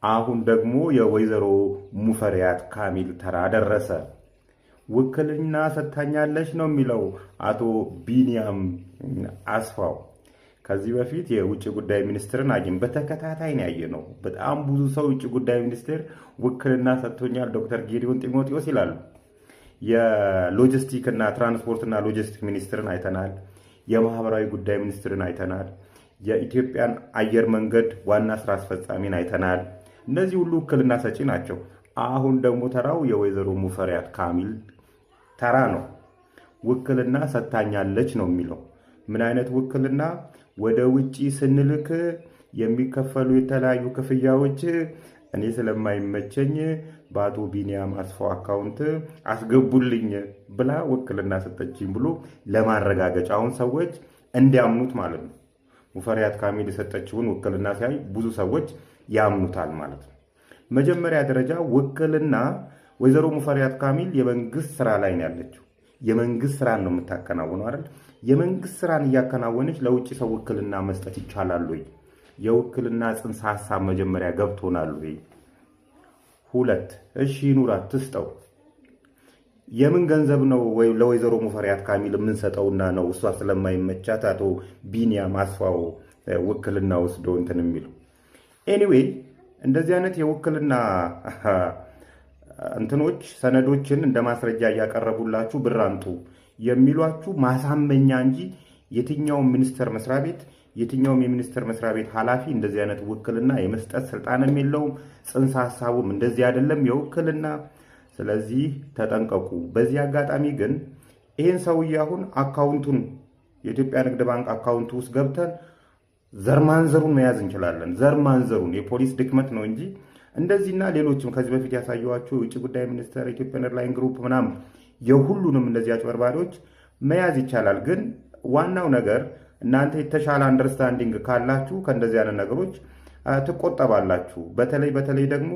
አሁን ደግሞ የወይዘሮ ሙፈሪያት ካሚል ተራ ደረሰ። ውክልና ሰጥታኛለች ነው የሚለው አቶ ቢኒያም አስፋው። ከዚህ በፊት የውጭ ጉዳይ ሚኒስትርን አግኝ በተከታታይ ነው ያየነው። በጣም ብዙ ሰው ውጭ ጉዳይ ሚኒስትር ውክልና ሰጥቶኛል ዶክተር ጌዲዮን ጢሞቴዎስ ይላሉ። የሎጂስቲክ እና ትራንስፖርትና ሎጂስቲክ ሚኒስትርን አይተናል። የማህበራዊ ጉዳይ ሚኒስትርን አይተናል። የኢትዮጵያን አየር መንገድ ዋና ስራ አስፈጻሚን አይተናል። እነዚህ ሁሉ ውክልና ሰጪ ናቸው። አሁን ደግሞ ተራው የወይዘሮ ሙፈሪያት ካሚል ተራ ነው። ውክልና ሰጥታኛለች ነው የሚለው። ምን አይነት ውክልና? ወደ ውጪ ስንልክ የሚከፈሉ የተለያዩ ክፍያዎች እኔ ስለማይመቸኝ በአቶ ቢኒያም አስፋው አካውንት አስገቡልኝ ብላ ውክልና ሰጠችኝ ብሎ ለማረጋገጫ አሁን ሰዎች እንዲያምኑት ማለት ነው። ሙፈሪያት ካሚል የሰጠችውን ውክልና ሲያይ ብዙ ሰዎች ያምኑታል ማለት ነው። መጀመሪያ ደረጃ ውክልና ወይዘሮ ሙፈሪያት ካሚል የመንግስት ስራ ላይ ነው ያለችው። የመንግስት ስራን ነው የምታከናውነው አይደል? የመንግስት ስራን እያከናወነች ለውጭ ሰው ውክልና መስጠት ይቻላል ወይ? የውክልና ጽንሰ ሐሳብ መጀመሪያ ገብቶናል ወይ? ሁለት እሺ ይኑራት ትስጠው። የምን ገንዘብ ነው ወይ ለወይዘሮ ሙፈሪያት ካሚል የምንሰጠውና ነው እሷ ስለማይመቻት አቶ ቢኒያም አስፋው ውክልና ወስዶ እንትን የሚለው? ኤኒዌይ እንደዚህ አይነት የውክልና እንትኖች ሰነዶችን እንደ ማስረጃ እያቀረቡላችሁ ብር አምጡ የሚሏችሁ ማሳመኛ እንጂ የትኛውም ሚኒስቴር መስሪያ ቤት የትኛውም የሚኒስቴር መስሪያ ቤት ኃላፊ እንደዚህ አይነት ውክልና የመስጠት ስልጣንም የለውም። ጽንሰ ሐሳቡም እንደዚህ አይደለም የውክልና። ስለዚህ ተጠንቀቁ። በዚህ አጋጣሚ ግን ይህን ሰውዬ አሁን አካውንቱን የኢትዮጵያ ንግድ ባንክ አካውንቱ ውስጥ ገብተን ዘርማንዘሩን መያዝ እንችላለን። ዘርማንዘሩን የፖሊስ ድክመት ነው እንጂ እንደዚህና ሌሎችም ከዚህ በፊት ያሳየኋቸው የውጭ ጉዳይ ሚኒስቴር፣ ኢትዮጵያን ኤርላይን ግሩፕ ምናምን የሁሉንም እንደዚህ አጭበርባሪዎች መያዝ ይቻላል። ግን ዋናው ነገር እናንተ የተሻለ አንደርስታንዲንግ ካላችሁ ከእንደዚህ አይነት ነገሮች ትቆጠባላችሁ። በተለይ ደግሞ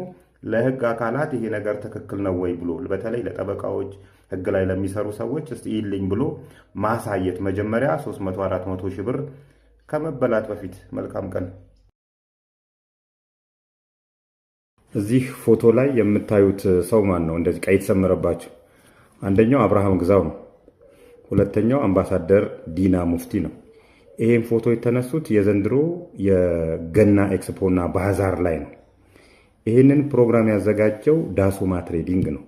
ለህግ አካላት ይሄ ነገር ትክክል ነው ወይ ብሎ በተለይ ለጠበቃዎች ህግ ላይ ለሚሰሩ ሰዎች እስቲ ይልኝ ብሎ ማሳየት መጀመሪያ 300-400 ሺህ ብር ከመበላት በፊት። መልካም ቀን። እዚህ ፎቶ ላይ የምታዩት ሰው ማን ነው? እንደዚህ ቀይ የተሰመረባቸው አንደኛው አብርሃም ግዛው ነው። ሁለተኛው አምባሳደር ዲና ሙፍቲ ነው። ይሄን ፎቶ የተነሱት የዘንድሮ የገና ኤክስፖና ባዛር ላይ ነው። ይህንን ፕሮግራም ያዘጋጀው ዳሶማ ትሬዲንግ ነው።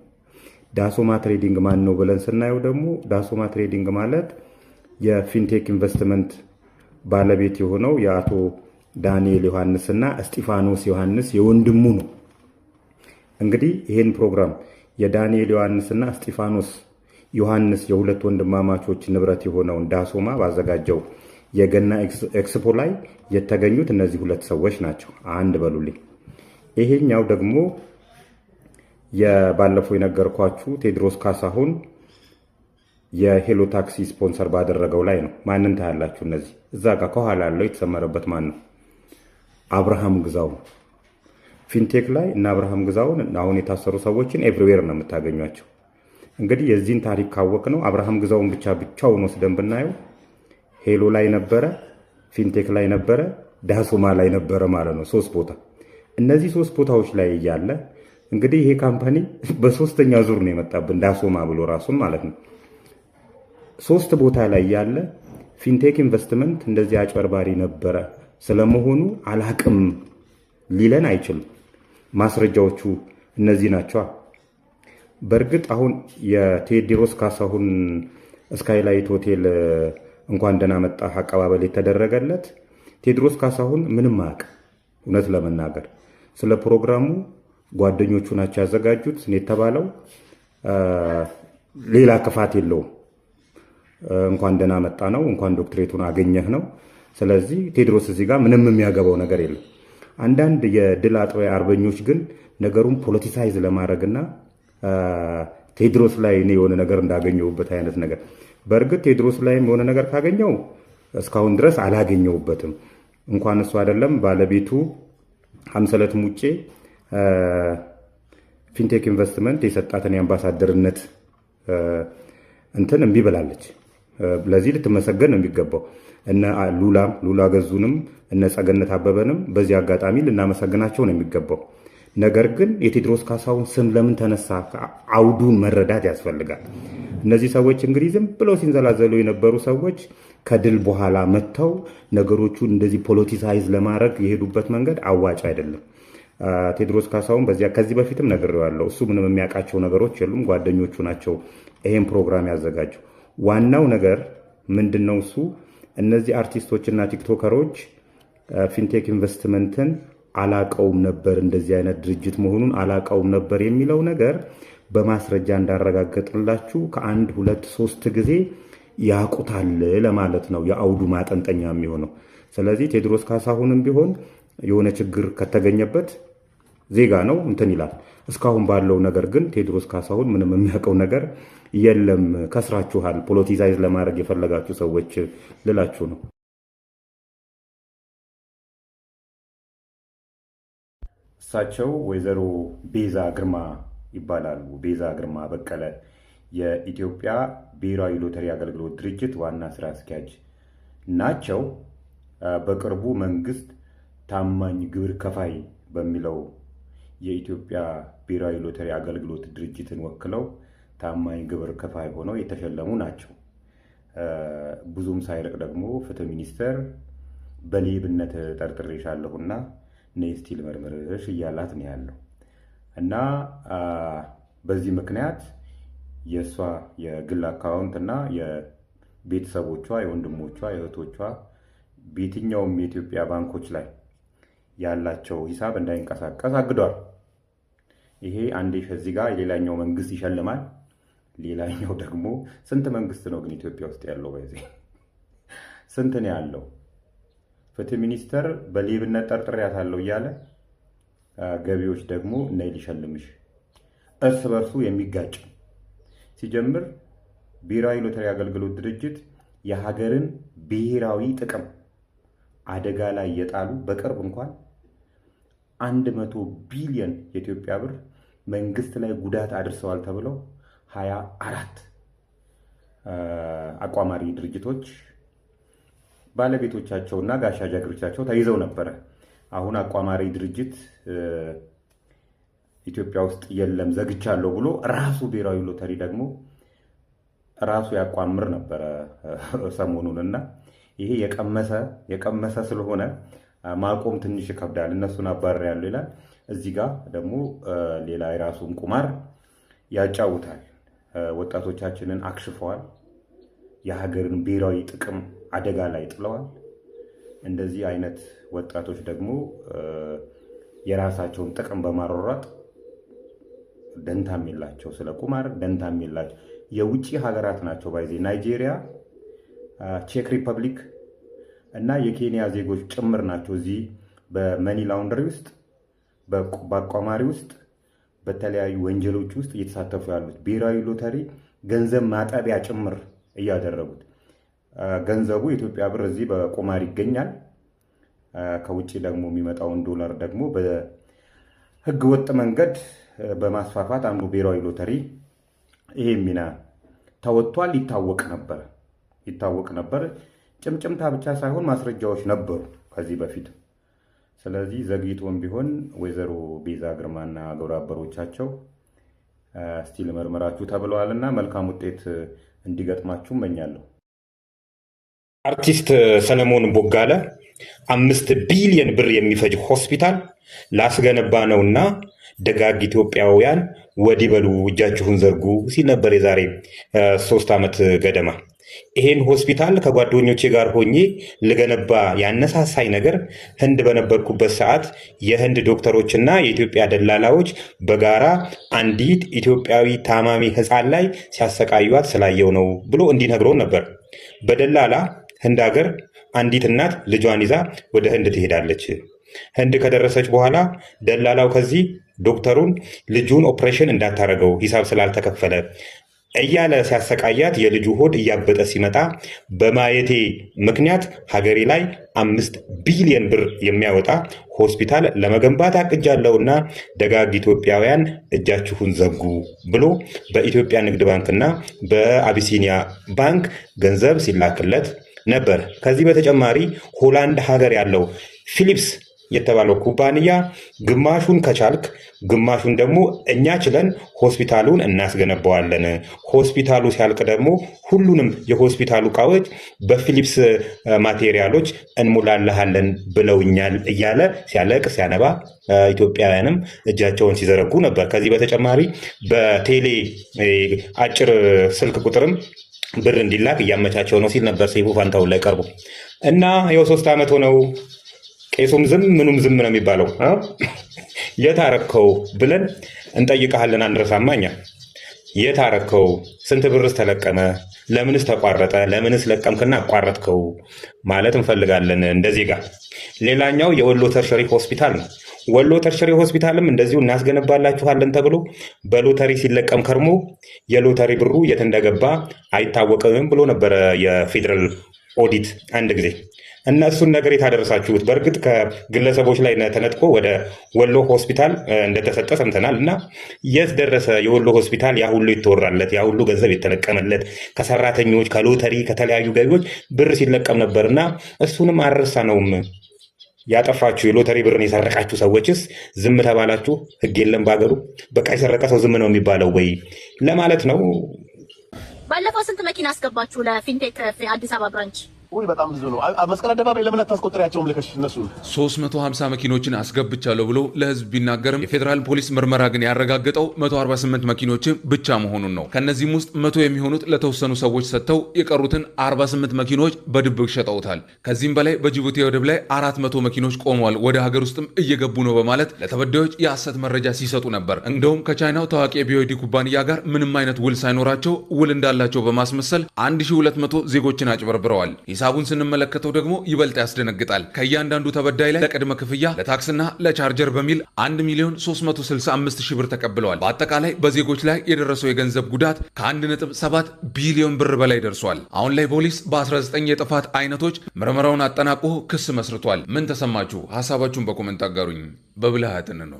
ዳሶማ ትሬዲንግ ማን ነው ብለን ስናየው ደግሞ ዳሶማ ትሬዲንግ ማለት የፊንቴክ ኢንቨስትመንት ባለቤት የሆነው የአቶ ዳንኤል ዮሐንስና እስጢፋኖስ ዮሐንስ የወንድሙ ነው። እንግዲህ ይህን ፕሮግራም የዳንኤል ዮሐንስና እስጢፋኖስ ዮሐንስ የሁለት ወንድማማቾች ንብረት የሆነውን ዳሶማ ባዘጋጀው የገና ኤክስፖ ላይ የተገኙት እነዚህ ሁለት ሰዎች ናቸው። አንድ በሉልኝ። ይሄኛው ደግሞ የባለፈው የነገርኳችሁ ቴድሮስ ካሳሁን የሄሎ ታክሲ ስፖንሰር ባደረገው ላይ ነው። ማንን ታያላችሁ? እነዚህ እዛ ጋር ከኋላ ያለው የተሰመረበት ማን ነው? አብርሃም ግዛው። ፊንቴክ ላይ እና አብርሃም ግዛውን አሁን የታሰሩ ሰዎችን ኤቭሪዌር ነው የምታገኟቸው። እንግዲህ የዚህን ታሪክ ካወቅ ነው አብርሃም ግዛውን ብቻውን ወስደን ብናየው ሄሎ ላይ ነበረ፣ ፊንቴክ ላይ ነበረ፣ ዳሶማ ላይ ነበረ ማለት ነው። 3 ቦታ። እነዚህ 3 ቦታዎች ላይ እያለ እንግዲህ ይሄ ካምፓኒ በሶስተኛ ዙር ነው የመጣብን ዳሶማ ብሎ ራሱን ማለት ነው። 3 ቦታ ላይ ያለ ፊንቴክ ኢንቨስትመንት እንደዚህ አጭበርባሪ ነበረ ስለመሆኑ አላቅም ሊለን አይችልም። ማስረጃዎቹ እነዚህ ናቸው። በእርግጥ አሁን የቴዎድሮስ ካሳሁን ስካይላይት ሆቴል እንኳን ደህና መጣህ አቀባበል የተደረገለት ቴዎድሮስ ካሳሁን ምንም አያውቅ። እውነት ለመናገር ስለ ፕሮግራሙ ጓደኞቹ ናቸው ያዘጋጁት የተባለው። ሌላ ክፋት የለውም። እንኳን ደህና መጣ ነው፣ እንኳን ዶክትሬቱን አገኘህ ነው። ስለዚህ ቴዎድሮስ እዚህ ጋር ምንም የሚያገባው ነገር የለም። አንዳንድ የድል አጥቢያ አርበኞች ግን ነገሩን ፖለቲሳይዝ ለማድረግና ቴዎድሮስ ላይ እኔ የሆነ ነገር እንዳገኘሁበት አይነት ነገር። በእርግጥ ቴዎድሮስ ላይም የሆነ ነገር ካገኘው እስካሁን ድረስ አላገኘሁበትም። እንኳን እሱ አይደለም ባለቤቱ ሀምሰለት ሙጬ ፊንቴክ ኢንቨስትመንት የሰጣትን የአምባሳደርነት እንትን እምቢ ብላለች። ለዚህ ልትመሰገን ነው የሚገባው። እነ ሉላ ገዙንም እነ ጸገነት አበበንም በዚህ አጋጣሚ ልናመሰግናቸው ነው የሚገባው። ነገር ግን የቴዎድሮስ ካሳሁን ስም ለምን ተነሳ? አውዱን መረዳት ያስፈልጋል። እነዚህ ሰዎች እንግዲህ ዝም ብለው ሲንዘላዘሉ የነበሩ ሰዎች ከድል በኋላ መጥተው ነገሮቹን እንደዚህ ፖለቲሳይዝ ለማድረግ የሄዱበት መንገድ አዋጭ አይደለም። ቴዎድሮስ ካሳሁን ከዚህ በፊትም ነግሬዋለሁ። እሱ ምንም የሚያውቃቸው ነገሮች የሉም። ጓደኞቹ ናቸው ይሄን ፕሮግራም ያዘጋጀው። ዋናው ነገር ምንድን ነው? እሱ እነዚህ አርቲስቶችና ቲክቶከሮች ፊንቴክ ኢንቨስትመንትን አላቀውም ነበር፣ እንደዚህ አይነት ድርጅት መሆኑን አላቀውም ነበር የሚለው ነገር በማስረጃ እንዳረጋገጥላችሁ ከአንድ ሁለት ሶስት ጊዜ ያቁታል ለማለት ነው የአውዱ ማጠንጠኛ የሚሆነው። ስለዚህ ቴዎድሮስ ካሳሁንም ቢሆን የሆነ ችግር ከተገኘበት ዜጋ ነው እንትን ይላል። እስካሁን ባለው ነገር ግን ቴዎድሮስ ካሳሁን ምንም የሚያውቀው ነገር የለም። ከስራችኋል፣ ፖለቲሳይዝ ለማድረግ የፈለጋችሁ ሰዎች ልላችሁ ነው። እሳቸው ወይዘሮ ቤዛ ግርማ ይባላሉ። ቤዛ ግርማ በቀለ የኢትዮጵያ ብሔራዊ ሎተሪ አገልግሎት ድርጅት ዋና ስራ አስኪያጅ ናቸው። በቅርቡ መንግስት ታማኝ ግብር ከፋይ በሚለው የኢትዮጵያ ብሔራዊ ሎተሪ አገልግሎት ድርጅትን ወክለው ታማኝ ግብር ከፋይ ሆነው የተሸለሙ ናቸው። ብዙም ሳይርቅ ደግሞ ፍትህ ሚኒስቴር በሌብነት ጠርጥሬሻለሁና ነይ እስቲ ልመርምርሽ እያላት ነው ያለው እና በዚህ ምክንያት የእሷ የግል አካውንት እና የቤተሰቦቿ የወንድሞቿ የእህቶቿ በየትኛውም የኢትዮጵያ ባንኮች ላይ ያላቸው ሂሳብ እንዳይንቀሳቀስ አግዷል። ይሄ አንዴ ከዚህ ጋር የሌላኛው መንግስት ይሸልማል፣ ሌላኛው ደግሞ ስንት መንግስት ነው ግን ኢትዮጵያ ውስጥ ያለው? በዚህ ስንት ነው ያለው? ፍትህ ሚኒስቴር በሌብነት ጠርጥሬያታለሁ እያለ ገቢዎች ደግሞ ነይ ሊሸልምሽ፣ እርስ በርሱ የሚጋጭ ሲጀምር ብሔራዊ ሎተሪ አገልግሎት ድርጅት የሀገርን ብሔራዊ ጥቅም አደጋ ላይ የጣሉ በቅርብ እንኳን 100 ቢሊዮን የኢትዮጵያ ብር መንግስት ላይ ጉዳት አድርሰዋል ተብለው 24 አቋማሪ ድርጅቶች ባለቤቶቻቸውና ጋሻ ጃግሬዎቻቸው ተይዘው ነበረ። አሁን አቋማሪ ድርጅት ኢትዮጵያ ውስጥ የለም ዘግቻለሁ ብሎ ራሱ ብሔራዊ ሎተሪ ደግሞ ራሱ ያቋምር ነበረ ሰሞኑንና ይሄ የቀመሰ ስለሆነ ማቆም ትንሽ ይከብዳል። እነሱን አባረር ያለው ይላል። እዚህ ጋር ደግሞ ሌላ የራሱን ቁማር ያጫውታል። ወጣቶቻችንን አክሽፈዋል። የሀገርን ብሔራዊ ጥቅም አደጋ ላይ ጥለዋል። እንደዚህ አይነት ወጣቶች ደግሞ የራሳቸውን ጥቅም በማሯሯጥ ደንታም የላቸው፣ ስለ ቁማር ደንታም የላቸው። የውጭ ሀገራት ናቸው ባይዜ ናይጄሪያ፣ ቼክ ሪፐብሊክ እና የኬንያ ዜጎች ጭምር ናቸው እዚህ በመኒ ላውንደሪ ውስጥ በአቋማሪ ውስጥ በተለያዩ ወንጀሎች ውስጥ እየተሳተፉ ያሉት ብሔራዊ ሎተሪ ገንዘብ ማጠቢያ ጭምር እያደረጉት። ገንዘቡ የኢትዮጵያ ብር እዚህ በቁማር ይገኛል። ከውጭ ደግሞ የሚመጣውን ዶላር ደግሞ በህገ ወጥ መንገድ በማስፋፋት አንዱ ብሔራዊ ሎተሪ ይሄ ሚና ተወጥቷል። ይታወቅ ነበር። ጭምጭምታ ብቻ ሳይሆን ማስረጃዎች ነበሩ ከዚህ በፊት። ስለዚህ ዘግይቶም ቢሆን ወይዘሮ ቤዛ ግርማና ግብረ አበሮቻቸው እስቲ ልመርምራችሁ ተብለዋልና መልካም ውጤት እንዲገጥማችሁ እመኛለሁ። አርቲስት ሰለሞን ቦጋለ 5 ቢሊዮን ብር የሚፈጅ ሆስፒታል ላስገነባ ነውና ደጋግ ኢትዮጵያውያን ወዲህ በሉ እጃችሁን ዘርጉ ሲል ነበር የዛሬ 3 ዓመት ገደማ። ይሄን ሆስፒታል ከጓደኞቼ ጋር ሆኜ ልገነባ ያነሳሳይ ነገር ህንድ በነበርኩበት ሰዓት የህንድ ዶክተሮችና የኢትዮጵያ ደላላዎች በጋራ አንዲት ኢትዮጵያዊ ታማሚ ህፃን ላይ ሲያሰቃዩት ስላየው ነው ብሎ እንዲነግረውን ነበር። በደላላ ህንድ ሀገር አንዲት እናት ልጇን ይዛ ወደ ህንድ ትሄዳለች። ህንድ ከደረሰች በኋላ ደላላው ከዚህ ዶክተሩን ልጁን ኦፕሬሽን እንዳታረገው ሂሳብ ስላልተከፈለ እያለ ሲያሰቃያት የልጁ ሆድ እያበጠ ሲመጣ በማየቴ ምክንያት ሀገሬ ላይ 5 ቢሊዮን ብር የሚያወጣ ሆስፒታል ለመገንባት አቅጃለሁና ደጋግ ኢትዮጵያውያን እጃችሁን ዘጉ ብሎ በኢትዮጵያ ንግድ ባንክና በአቢሲኒያ ባንክ ገንዘብ ሲላክለት ነበር። ከዚህ በተጨማሪ ሆላንድ ሀገር ያለው ፊሊፕስ የተባለው ኩባንያ ግማሹን ከቻልክ ግማሹን ደግሞ እኛ ችለን ሆስፒታሉን እናስገነባዋለን፣ ሆስፒታሉ ሲያልቅ ደግሞ ሁሉንም የሆስፒታሉ እቃዎች በፊሊፕስ ማቴሪያሎች እንሙላልሃለን ብለውኛል እያለ ሲያለቅስ ሲያነባ፣ ኢትዮጵያውያንም እጃቸውን ሲዘረጉ ነበር። ከዚህ በተጨማሪ በቴሌ አጭር ስልክ ቁጥርም ብር እንዲላክ እያመቻቸው ነው ሲል ነበር ሰይፉ ፋንታሁን ላይ ቀርቦ እና ይኸው 3 ዓመት ሆነው። ቄሱም ዝም ምኑም ዝም ነው የሚባለው። የታረከው ብለን እንጠይቀሃለን አንረሳማ። እኛ የታረከው ስንት ብርስ ተለቀመ? ለምንስ ተቋረጠ? ለምንስ ለቀምክና አቋረጥከው ማለት እንፈልጋለን እንደ ዜጋ። ሌላኛው የወሎ ተርሸሪ ሆስፒታል ነው። ወሎ ተርሸሪ ሆስፒታልም እንደዚሁ እናስገነባላችኋለን ተብሎ በሎተሪ ሲለቀም ከርሞ የሎተሪ ብሩ የት እንደገባ አይታወቅም ብሎ ነበረ የፌዴራል ኦዲት አንድ ጊዜ። እነሱን ነገር የታደረሳችሁት በእርግጥ ከግለሰቦች ላይ ተነጥቆ ወደ ወሎ ሆስፒታል እንደተሰጠ ሰምተናል። እና የት ደረሰ የወሎ ሆስፒታል? ያ ሁሉ የተወራለት ያ ሁሉ ገንዘብ የተለቀመለት ከሰራተኞች ከሎተሪ ከተለያዩ ገቢዎች ብር ሲለቀም ነበር እና እሱንም አልረሳ ነውም። ያጠፋችሁ የሎተሪ ብርን የሰረቃችሁ ሰዎችስ ዝም ተባላችሁ? ህግ የለም በሀገሩ? በቃ የሰረቀ ሰው ዝም ነው የሚባለው ወይ ለማለት ነው። ባለፈው ስንት መኪና አስገባችሁ ለፊንቴክ አዲስ አበባ ብራንች? ውይ በጣም ብዙ ነው። መስቀል አደባባይ ለምን አታስቆጥሪያቸውም? ልከሽ እነሱ 350 መኪኖችን አስገብቻለሁ ብሎ ለህዝብ ቢናገርም የፌዴራል ፖሊስ ምርመራ ግን ያረጋገጠው 148 መኪኖችን ብቻ መሆኑን ነው። ከነዚህም ውስጥ 100 የሚሆኑት ለተወሰኑ ሰዎች ሰጥተው የቀሩትን 48 መኪኖች በድብቅ ሸጠውታል። ከዚህም በላይ በጅቡቲ ወደብ ላይ 400 መኪኖች ቆመዋል፣ ወደ ሀገር ውስጥም እየገቡ ነው በማለት ለተበዳዮች የሐሰት መረጃ ሲሰጡ ነበር። እንደውም ከቻይናው ታዋቂ የቢዮዲ ኩባንያ ጋር ምንም አይነት ውል ሳይኖራቸው ውል እንዳላቸው በማስመሰል 1200 ዜጎችን አጭበርብረዋል። ሂሳቡን ስንመለከተው ደግሞ ይበልጥ ያስደነግጣል። ከእያንዳንዱ ተበዳይ ላይ ለቅድመ ክፍያ ለታክስና ለቻርጀር በሚል 1,365,000 ብር ተቀብለዋል። በአጠቃላይ በዜጎች ላይ የደረሰው የገንዘብ ጉዳት ከ1.7 ቢሊዮን ብር በላይ ደርሷል። አሁን ላይ ፖሊስ በ19 የጥፋት አይነቶች ምርመራውን አጠናቆ ክስ መስርቷል። ምን ተሰማችሁ? ሀሳባችሁን በኮመንት አጋሩኝ። በብልሃትን ነው